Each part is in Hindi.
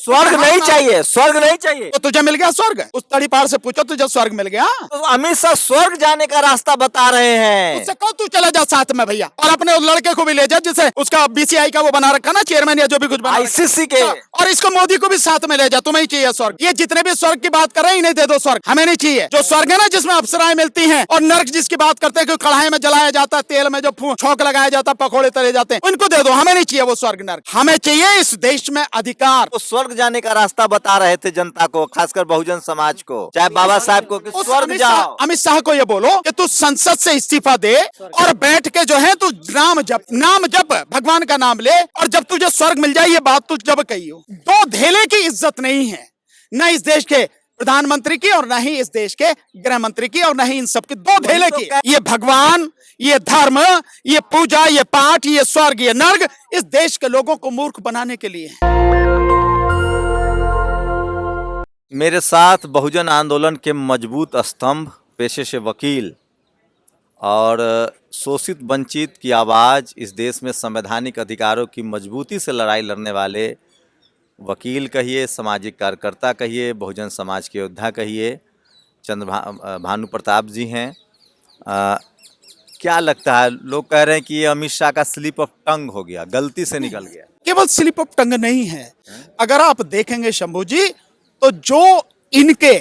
स्वर्ग नहीं चाहिए, स्वर्ग नहीं चाहिए। तो तुझे मिल गया स्वर्ग? उस तड़ीपार से पूछो तुझे स्वर्ग मिल गया? तो अमित शाह स्वर्ग जाने का रास्ता बता रहे हैं। उससे कहो तू चला जा साथ में भैया, और अपने उस लड़के को भी ले जा जिसे उसका बीसीआई का वो बना रखा ना, चेयरमैन या जो भी कुछ बना आईसीसी के, और इसको मोदी को भी साथ में ले जा। तुम्हें ही चाहिए स्वर्ग? ये जितने भी स्वर्ग की बात कर रहे हैं इन्हें दे दो स्वर्ग, हमें नहीं चाहिए। जो स्वर्ग है ना जिसमें अप्सराएं मिलती हैं, और नर्क जिसकी बात करते हैं कि कढ़ाई में जलाया जाता है, तेल में जो छौंक लगाया जाता है, पकौड़े तले जाते हैं, उनको दे दो। हमें नहीं चाहिए वो स्वर्ग नर्क, हमें चाहिए इस देश में अधिकार। वो स्वर्ग जाने का रास्ता बता रहे थे जनता को, खासकर बहुजन समाज को, चाहे बाबा साहब को, कि स्वर्ग जाओ। अमित शाह को ये बोलो कि तू संसद से इस्तीफा दे और बैठ के जो है तू नाम जप, भगवान का नाम ले, और जब तुझे स्वर्ग मिल जाए, ये बात तू जब कही हो। दो धेले की इज्जत नहीं है, न इस देश के प्रधानमंत्री की, और न ही इस देश के गृह मंत्री की, और न ही इन सबकी। दो धेले की। ये भगवान, ये धर्म, ये पूजा, ये पाठ, ये स्वर्ग, ये नर्क इस देश के लोगों को मूर्ख बनाने के लिए है। मेरे साथ बहुजन आंदोलन के मजबूत स्तंभ, पेशे से वकील और शोषित वंचित की आवाज़, इस देश में संवैधानिक अधिकारों की मजबूती से लड़ाई लड़ने वाले वकील कहिए, सामाजिक कार्यकर्ता कहिए, बहुजन समाज के योद्धा कहिए, भानु प्रताप जी हैं। क्या लगता है, लोग कह रहे हैं कि ये अमित शाह का स्लिप ऑफ टंग हो गया, गलती से निकल गया। केवल स्लिप ऑफ टंग नहीं है, अगर आप देखेंगे शंभू जी, तो जो इनके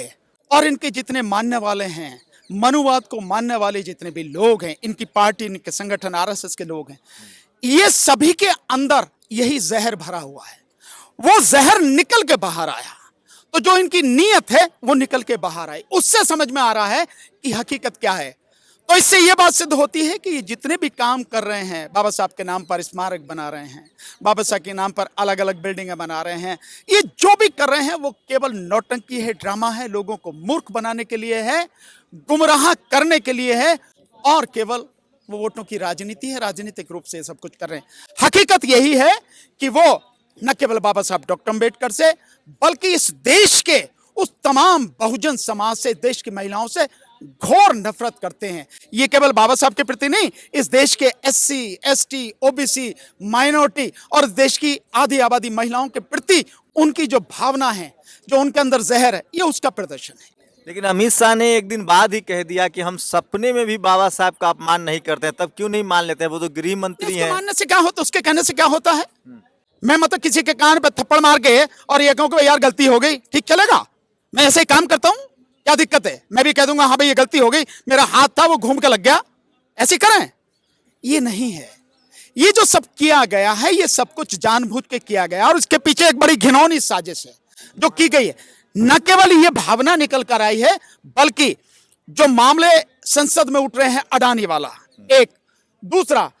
और इनके जितने मानने वाले हैं, मनुवाद को मानने वाले जितने भी लोग हैं, इनकी पार्टी, इनके संगठन, आरएसएस के लोग हैं, ये सभी के अंदर यही जहर भरा हुआ है। वो जहर निकल के बाहर आया, तो जो इनकी नीयत है वो निकल के बाहर आई। उससे समझ में आ रहा है कि हकीकत क्या है। तो इससे ये बात सिद्ध होती है कि ये जितने भी काम कर रहे हैं, बाबा साहब के नाम पर स्मारक बना रहे हैं, बाबा साहब के नाम पर अलग अलग बिल्डिंगें बना रहे हैं, ये जो भी कर रहे हैं वो केवल नौटंकी है, ड्रामा है, लोगों को मूर्ख बनाने के लिए है, गुमराह करने के लिए है, और केवल वो वोटों की राजनीति है, राजनीतिक रूप से सब कुछ कर रहे हैं। हकीकत यही है कि वो न केवल बाबा साहब डॉक्टर अम्बेडकर से, बल्कि इस देश के उस तमाम बहुजन समाज से, देश की महिलाओं से घोर नफरत करते हैं। ये केवल बाबा साहब के प्रति नहीं, इस देश के एससी, एसटी, ओबीसी, माइनॉरिटी और देश की आधी आबादी महिलाओं के प्रति उनकी जो भावना है, जो उनके अंदर जहर है, ये उसका प्रदर्शन है। लेकिन अमित शाह ने एक दिन बाद ही कह दिया कि हम सपने में भी बाबा साहब का अपमान नहीं करते हैं। तब क्यों नहीं मान लेते हैं, वो तो गृह मंत्री हैं। मानने से क्या होता, उसके कहने से क्या होता है? मैं मतलब किसी के कान पे थप्पड़ मार के और ये कहूँ कि यार गलती हो गई, ठीक चलेगा? मैं ऐसे ही काम करता हूँ, क्या दिक्कत है? मैं भी कह दूंगा हाँ भाई ये गलती हो गई, मेरा हाथ था वो घूम के लग गया, ऐसे करें? ये नहीं है। ये जो सब किया गया है, ये सब कुछ जानबूझ के किया गया, और इसके पीछे एक बड़ी घिनौनी साजिश है जो की गई है। न केवल ये भावना निकल कर आई है, बल्कि जो मामले संसद में उठ रहे हैं, अडानी वाला एक, दूसरा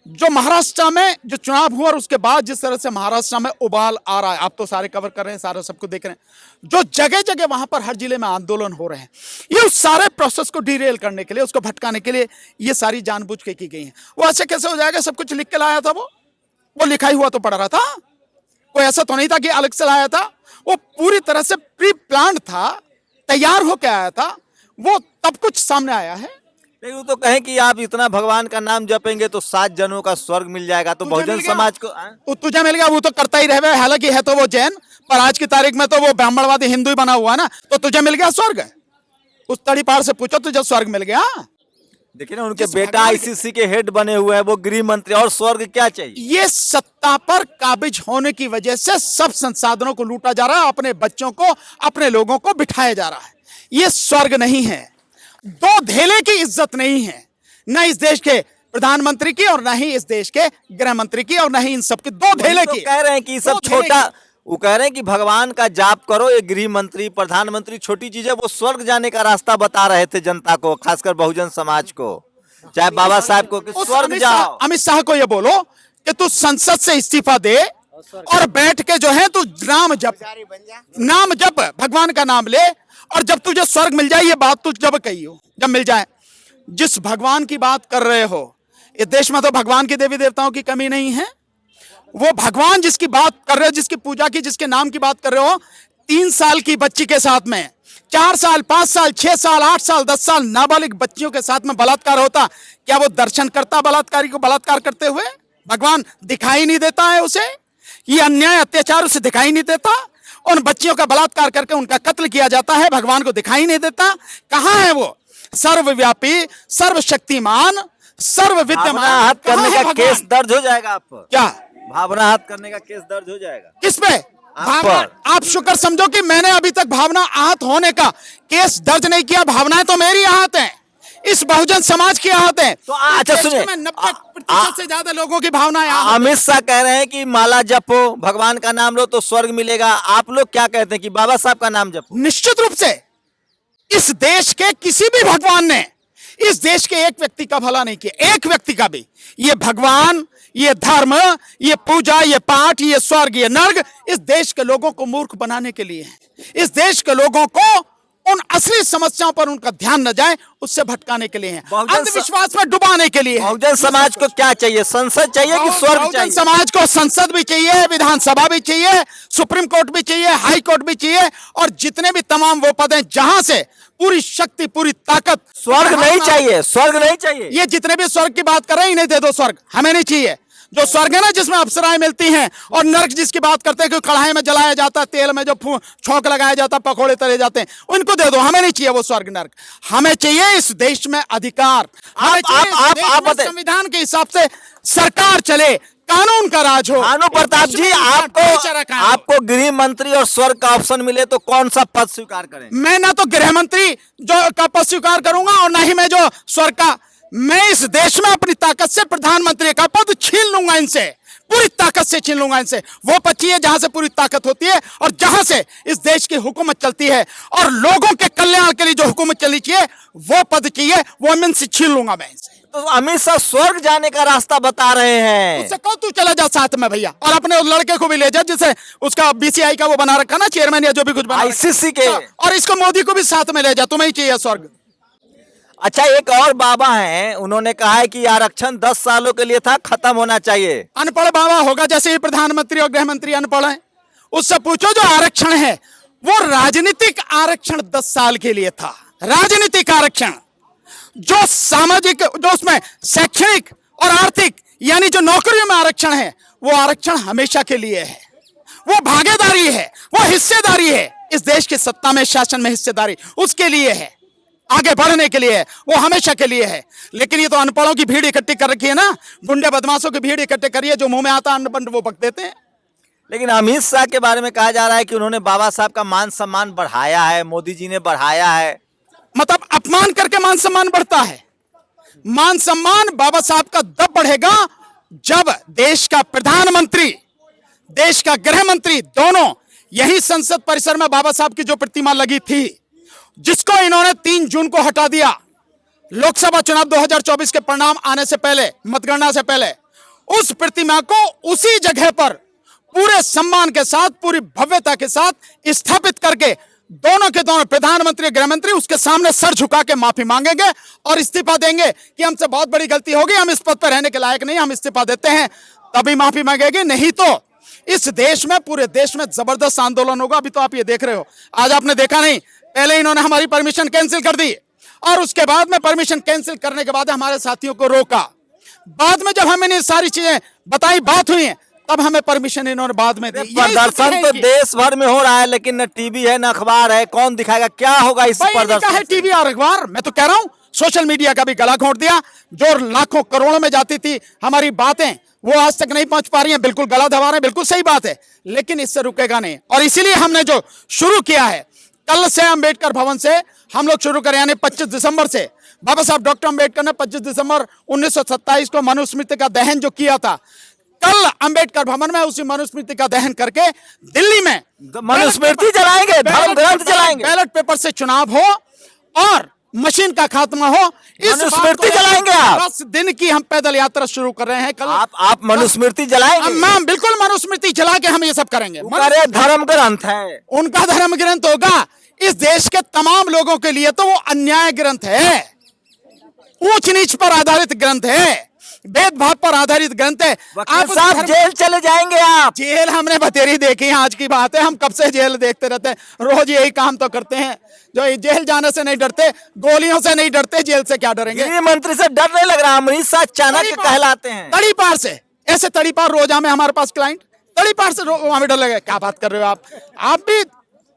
जो महाराष्ट्र में जो चुनाव हुआ और उसके बाद जिस तरह से महाराष्ट्र में उबाल आ रहा है, आप तो सारे कवर कर रहे हैं, सारा सबको देख रहे हैं, जो जगह जगह वहां पर हर जिले में आंदोलन हो रहे हैं, ये उस सारे प्रोसेस को डिरेल करने के लिए, उसको भटकाने के लिए ये सारी जानबूझ के की गई है। वो ऐसे कैसे हो जाएगा? सब कुछ लिख के लाया था, वो लिखा ही हुआ तो पड़ रहा था, कोई ऐसा तो नहीं था कि अलग से लाया था। वो पूरी तरह से प्री प्लान था, तैयार होकर आया था, वो तब कुछ सामने आया है। लेकिन वो तो कहें कि आप इतना भगवान का नाम जपेंगे तो 7 जनों का स्वर्ग मिल जाएगा, तो बहुजन समाज को तुझे मिल गया, वो तो करता ही रहे। हालांकि है तो वो जैन, पर आज की तारीख में तो वो ब्राह्मणवादी हिंदू ही बना हुआ है ना। तो तुझे मिल गया स्वर्ग? उस तड़ीपार से पूछो तुझे स्वर्ग मिल गया? देखिए ना, उनके बेटा आईसीसी के हेड बने हुए हैं, वो गृह मंत्री, और स्वर्ग क्या चाहिए? ये सत्ता पर काबिज होने की वजह से सब संसाधनों को लूटा जा रहा है, अपने बच्चों को, अपने लोगों को बिठाया जा रहा है। ये स्वर्ग नहीं है। दो धेले की इज्जत नहीं है, न इस देश के प्रधानमंत्री की, और न ही इस देश के गृह मंत्री की, और न ही इन सबकी। दो धेले की। कह रहे हैं कि सब छोटा, वो कह रहे हैं कि भगवान का जाप करो, ये गृह मंत्री, प्रधानमंत्री छोटी चीज है। वो स्वर्ग जाने का रास्ता बता रहे थे जनता को, खासकर बहुजन समाज को, चाहे बाबा साहब को, कि स्वर्ग जाओ। अमित शाह को ये बोलो कि तू संसद से इस्तीफा दे और बैठ के जो है तू नाम जप, भगवान का नाम ले, और जब तुझे स्वर्ग मिल जाए, ये बात तू जब कही हो, जब मिल जाए। जिस भगवान की बात कर रहे हो, इस देश में तो भगवान के देवी देवताओं की कमी नहीं है। वो भगवान जिसकी बात कर रहे हो, जिसकी पूजा की, जिसके नाम की बात कर रहे हो, 3 साल की बच्ची के साथ में 4 साल, 5 साल, 6 साल, 8 साल, 10 साल नाबालिग बच्चियों के साथ में बलात्कार होता, क्या वो दर्शन करता बलात्कारी को बलात्कार करते हुए? भगवान दिखाई नहीं देता है उसे? ये अन्याय अत्याचार उसे दिखाई नहीं देता? उन बच्चियों का बलात्कार करके उनका कत्ल किया जाता है, भगवान को दिखाई नहीं देता। कहां है वो सर्वव्यापी, सर्वशक्तिमान, सर्वविद्यमान? भावना हत्या करने कहां है का भगवान? केस दर्ज हो जाएगा आप पर। क्या भावना हत्या करने का केस दर्ज हो जाएगा किस पे? भावना? पर। आप शुक्र समझो कि मैंने अभी तक भावना आहत होने का केस दर्ज नहीं किया। भावनाएं तो मेरी आहत हैं, इस बहुजन समाज की आहत है। तो अच्छा सुनिए, 90% से ज्यादा लोगों की भावनाएं आहत हैं। अमित शाह कह रहे हैं कि माला जपो, भगवान का नाम लो तो स्वर्ग मिलेगा। आप लोग क्या कहते हैं कि बाबा साहब का नाम जपो? निश्चित रूप से इस देश के किसी भी भगवान ने इस देश के एक व्यक्ति का भला नहीं किया, एक व्यक्ति का भी। ये भगवान, ये धर्म, ये पूजा, ये पाठ, ये स्वर्ग, ये नर्क इस देश के लोगों को मूर्ख बनाने के लिए है। इस देश के लोगों को उन असली समस्याओं पर उनका ध्यान न जाए उससे भटकाने के लिए है, अंधविश्वास में डुबाने के लिए है। बहुजन समाज को क्या चाहिए? संसद चाहिए कि स्वर्ग बहुजन चाहिए? समाज को संसद भी चाहिए, विधानसभा भी चाहिए, सुप्रीम कोर्ट भी चाहिए, हाई कोर्ट भी चाहिए, और जितने भी तमाम वो पद हैं जहां से पूरी शक्ति, पूरी ताकत। स्वर्ग नहीं चाहिए, स्वर्ग नहीं चाहिए। ये जितने भी स्वर्ग की बात कर रहे हैं इन्हें दे दो स्वर्ग, हमें नहीं चाहिए। जो स्वर्ग है ना जिसमें अप्सराएं मिलती हैं, और नर्क जिसकी बात करते हैं कि कढ़ाई में जलाया जाता है, तेल में जो छौंक लगाया जाता है, पकोड़े तले जाते हैं, उनको दे दो, हमें नहीं चाहिए वो स्वर्ग नर्क। हमें चाहिए इस देश में अधिकार, हमें चाहिए इस देश में संविधान के हिसाब से सरकार चले, कानून का राज हो। भानु प्रताप जी, आपको गृह मंत्री और स्वर्ग का ऑप्शन मिले तो कौन सा पद स्वीकार करें? मैं ना तो गृह मंत्री जो का पद स्वीकार करूंगा और ना ही मैं जो स्वर्ग का। मैं इस देश में अपनी ताकत से प्रधानमंत्री का पद छीन लूंगा इनसे, पूरी ताकत से छीन लूंगा इनसे। वो पद चाहिए जहां से पूरी ताकत होती है और जहां से इस देश की हुकूमत चलती है और लोगों के कल्याण के लिए जो हुकूमत चलनी चाहिए वो पद चाहिए, वो मैं इनसे छीन लूंगा मैं इनसे। तो अमित शाह स्वर्ग जाने का रास्ता बता रहे हैं। उससे कहो तू चला जा साथ में भैया, और अपने उस लड़के को भी ले जा जिसे उसका बीसीआई का वो बना रखा ना, चेयरमैन या जो भी कुछ बना आईसीसी के, और इसको मोदी को भी साथ में ले जा, तुम्हें ही चाहिए स्वर्ग। अच्छा, एक और बाबा हैं, उन्होंने कहा है कि आरक्षण 10 सालों के लिए था, खत्म होना चाहिए। अनपढ़ बाबा होगा, जैसे ही प्रधानमंत्री और गृह मंत्री अनपढ़ है। उससे पूछो जो आरक्षण है वो राजनीतिक आरक्षण 10 साल के लिए था। राजनीतिक आरक्षण जो सामाजिक, जो उसमें शैक्षणिक और आर्थिक यानी जो नौकरियों में आरक्षण है, वो आरक्षण हमेशा के लिए है। वो भागीदारी है, वो हिस्सेदारी है, इस देश की सत्ता में, शासन में हिस्सेदारी उसके लिए है, आगे बढ़ने के लिए है, वो हमेशा के लिए है। लेकिन ये तो अनपढ़ों की भीड़ इकट्ठी कर रखी है ना, गुंडे बदमाशों की भीड़ इकट्ठे करिए, जो मुंह में आता अन्न बंड वो बक देते हैं। लेकिन अमित शाह के बारे में कहा जा रहा है कि उन्होंने बाबा साहब का मान सम्मान बढ़ाया है, मोदी जी ने बढ़ाया है। मतलब अपमान करके मान सम्मान बढ़ता है? मान सम्मान बाबा साहब का तब बढ़ेगा जब देश का प्रधानमंत्री, देश का गृह मंत्री दोनों यही संसद परिसर में बाबा साहब की जो प्रतिमा लगी थी, जिसको इन्होंने 3 जून को हटा दिया, लोकसभा चुनाव 2024 के परिणाम आने से पहले, मतगणना से पहले, उस प्रतिमा को उसी जगह पर पूरे सम्मान के साथ, पूरी भव्यता के साथ स्थापित करके दोनों के दोनों प्रधानमंत्री, गृह मंत्री उसके सामने सर झुका के माफी मांगेंगे और इस्तीफा देंगे कि हमसे बहुत बड़ी गलती होगी, हम इस पद पर रहने के लायक नहीं, हम इस्तीफा देते हैं, तभी माफी मांगेगी। नहीं तो इस देश में, पूरे देश में जबरदस्त आंदोलन होगा। अभी तो आप ये देख रहे हो, आज आपने देखा नहीं, पहले इन्होंने हमारी परमिशन कैंसिल कर दी और उसके बाद में परमिशन कैंसिल करने के बाद हमारे साथियों को रोका। बाद में जब हमें सारी चीजें बताई, बात हुई, तब हमें परमिशन इन्होंने बाद में दी। प्रदर्शन तो देश भर में हो रहा है, लेकिन न टीवी है न अखबार है, कौन दिखाएगा? क्या होगा इस प्रदर्शन है टीवी और अखबार? मैं तो कह रहा हूं सोशल मीडिया का भी गला घोंट दिया। जो लाखों करोड़ों में जाती थी हमारी बातें, वो आज तक नहीं पहुंच पा रही हैं, बिल्कुल गला दबा रहे हैं, बिल्कुल सही बात है, लेकिन इससे रुकेगा नहीं। और इसीलिए हमने जो शुरू किया है, कल से अंबेडकर भवन से हम लोग शुरू करें, यानी 25 दिसंबर से। बाबा साहब डॉक्टर अंबेडकर ने 25 दिसंबर 1927 को मनुस्मृति का दहन जो किया था, कल अंबेडकर भवन में उसी मनुस्मृति का दहन करके दिल्ली में मनुस्मृति जलाएंगे, धर्म ग्रंथ जलाएंगे, बैलेट पेपर से चुनाव हो और मशीन का खात्मा हो, इस मनुस्मृति जलाएंगे आप। 10 दिन की हम पैदल यात्रा शुरू कर रहे हैं कल। आप मनुस्मृति जलाएंगे? मैम बिल्कुल मनुस्मृति जला के हम ये सब करेंगे। अरे धर्म ग्रंथ है, उनका धर्म ग्रंथ होगा, इस देश के तमाम लोगों के लिए तो वो अन्याय ग्रंथ है, ऊंच नीच पर आधारित ग्रंथ है, भेदभाव पर आधारित ग्रंथ है। आप साहब जेल चले जाएंगे आप? जेल हमने बतेरी देखी, आज की बात है, हम कब से जेल देखते रहते हैं, रोज यही काम तो करते हैं। जो जेल जाने से नहीं डरते, गोलियों से नहीं डरते, जेल से क्या डरेंगे? गृह मंत्री से डर नहीं लग रहा? अमित शाह चाणक्य कहलाते हैं। तड़ी पार से, ऐसे तड़ी पार रोजा में हमारे पास क्लाइंट, तड़ीपार से वहां भी डर लगे। क्या बात कर रहे हो आप भी।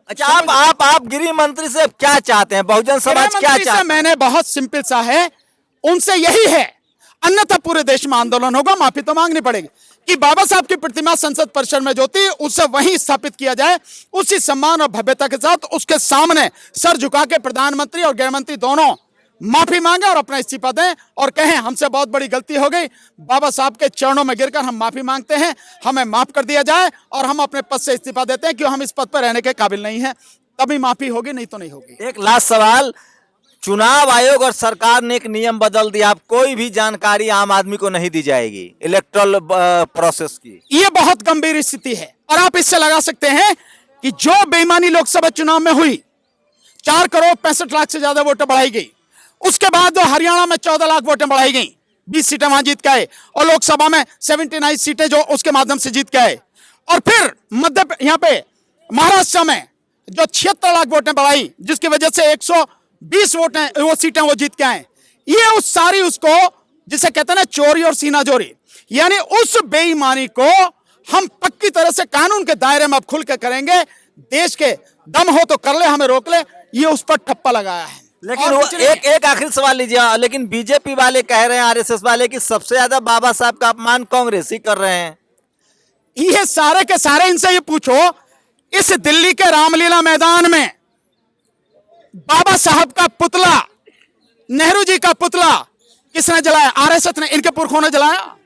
अच्छा, आप गृह मंत्री से क्या चाहते हैं? बहुजन समाज क्या चाहते हैं? मैंने बहुत सिंपल सा है, उनसे यही है, अन्यथा पूरे देश में आंदोलन होगा, माफी तो मांगनी पड़ेगी कि बाबा साहब की प्रतिमा संसद परिसर में जो थी उसे वहीं स्थापित किया जाए, उसी सम्मान और भव्यता के साथ उसके सामने सर झुका के प्रधानमंत्री और गृह मंत्री दोनों माफी मांगे और अपना इस्तीफा दें और कहें हमसे बहुत बड़ी गलती हो गई, बाबा साहब के चरणों में गिरकर हम माफी मांगते हैं, हमें माफ कर दिया जाए और हम अपने पद से इस्तीफा देते हैं क्यों हम इस पद पर रहने के काबिल नहीं हैं। तभी माफी होगी, नहीं तो नहीं होगी। एक लास्ट सवाल, चुनाव आयोग और सरकार ने एक नियम बदल दिया, अब कोई भी जानकारी आम आदमी को नहीं दी जाएगी इलेक्टोरल प्रोसेस की। ये बहुत गंभीर स्थिति है और आप इससे लगा सकते हैं कि जो बेईमानी लोकसभा चुनाव में हुई, 4,65,00,000 से ज्यादा वोटें बढ़ाई गई, उसके बाद हरियाणा में 14 लाख वोटें बढ़ाई गई, 20 सीटें वहां जीत के आए और लोकसभा में 79 सीटें जो उसके माध्यम से जीत के आए, और फिर यहाँ पे महाराष्ट्र में जो 76 लाख वोटें बढ़ाई जिसकी वजह से 120 वोटें वो सीटें वो जीत के आए। ये उस सारी उसको जिसे कहते हैं ना चोरी और सीना चोरी, यानी उस बेईमानी को हम पक्की तरह से कानून के दायरे में अब खुल के करेंगे। देश के दम हो तो कर ले, हमें रोक ले, ये उस पर ठप्पा लगाया है। लेकिन वो एक आखिरी सवाल लीजिए, लेकिन बीजेपी वाले कह रहे हैं, आरएसएस वाले कि सबसे ज्यादा बाबा साहब का अपमान कांग्रेस ही कर रहे हैं। ये सारे के सारे इनसे ये पूछो, इस दिल्ली के रामलीला मैदान में बाबा साहब का पुतला, नेहरू जी का पुतला किसने जलाया? आरएसएस ने, इनके पुरखों ने जलाया।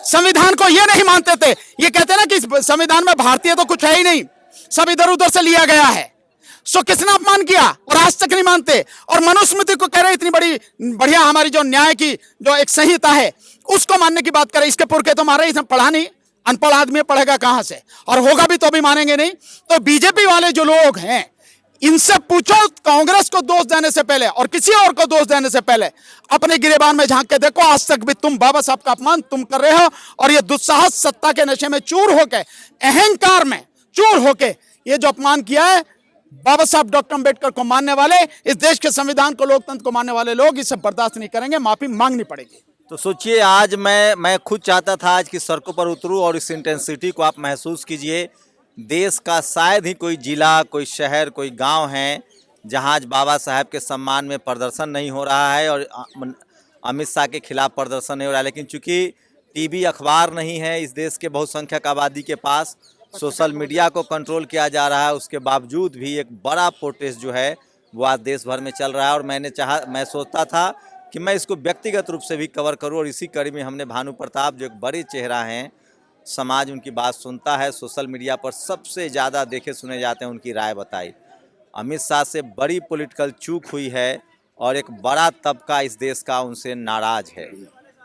संविधान को ये नहीं मानते थे, ये कहते ना कि संविधान में भारतीय तो कुछ है ही नहीं, सब इधर उधर से लिया गया है। सो किसने अपमान किया और आज तक नहीं मानते। और मनुस्मृति को कह रहे इतनी बड़ी बढ़िया हमारी जो न्याय की जो एक संहिता है उसको मानने की बात करें, इसके पुरखे तो मारे, इसने पढ़ा नहीं, अनपढ़ आदमी पढ़ेगा कहां से, और होगा भी तो भी मानेंगे नहीं। तो बीजेपी वाले जो लोग हैं इनसे पूछो, कांग्रेस को दोष देने से पहले और किसी और को दोष देने से पहले अपने गिरेबान में झांक के देखो, आज तक भी तुम बाबा साहब का अपमान तुम कर रहे हो। और ये दुस्साहस सत्ता के नशे में चूर होके, अहंकार में चूर होके ये जो अपमान किया है, बाबा साहब डॉक्टर अंबेडकर को मानने वाले, इस देश के संविधान को, लोकतंत्र को मानने वाले लोग इसे बर्दाश्त नहीं करेंगे, माफी मांगनी पड़ेगी। तो सोचिए, आज मैं खुद चाहता था आज की सड़कों पर उतरूं और इस इंटेंसिटी को आप महसूस कीजिए। देश का शायद ही कोई जिला, कोई शहर, कोई गांव है जहां आज बाबा साहब के सम्मान में प्रदर्शन नहीं हो रहा है और अमित शाह के खिलाफ प्रदर्शन नहीं हो रहा है। लेकिन चूंकि टीवी अखबार नहीं है इस देश के बहुसंख्यक आबादी के पास, सोशल मीडिया को कंट्रोल किया जा रहा है, उसके बावजूद भी एक बड़ा प्रोटेस्ट जो है वो आज देश भर में चल रहा है। और मैं सोचता था कि मैं इसको व्यक्तिगत रूप से भी कवर करूं, और इसी कड़ी में हमने भानु प्रताप जो एक बड़े चेहरा हैं, समाज उनकी बात सुनता है, सोशल मीडिया पर सबसे ज़्यादा देखे सुने जाते हैं, उनकी राय बताई। अमित शाह से बड़ी पॉलिटिकल चूक हुई है और एक बड़ा तबका इस देश का उनसे नाराज़ है।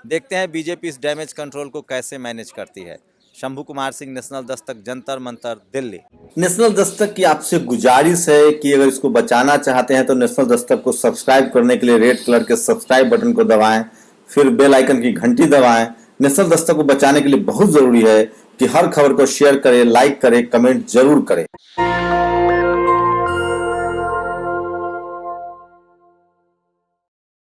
देखते हैं बीजेपी इस डैमेज कंट्रोल को कैसे मैनेज करती है। शंभू कुमार सिंह, नेशनल दस्तक, जंतर मंतर, दिल्ली। नेशनल दस्तक की आपसे गुजारिश है कि अगर इसको बचाना चाहते हैं तो नेशनल दस्तक को सब्सक्राइब करने के लिए रेड कलर के सब्सक्राइब बटन को दबाएं, फिर बेल आइकन की घंटी दबाएं। नेशनल दस्तक को बचाने के लिए बहुत जरूरी है कि हर खबर को शेयर करें, लाइक करें, कमेंट जरूर करें।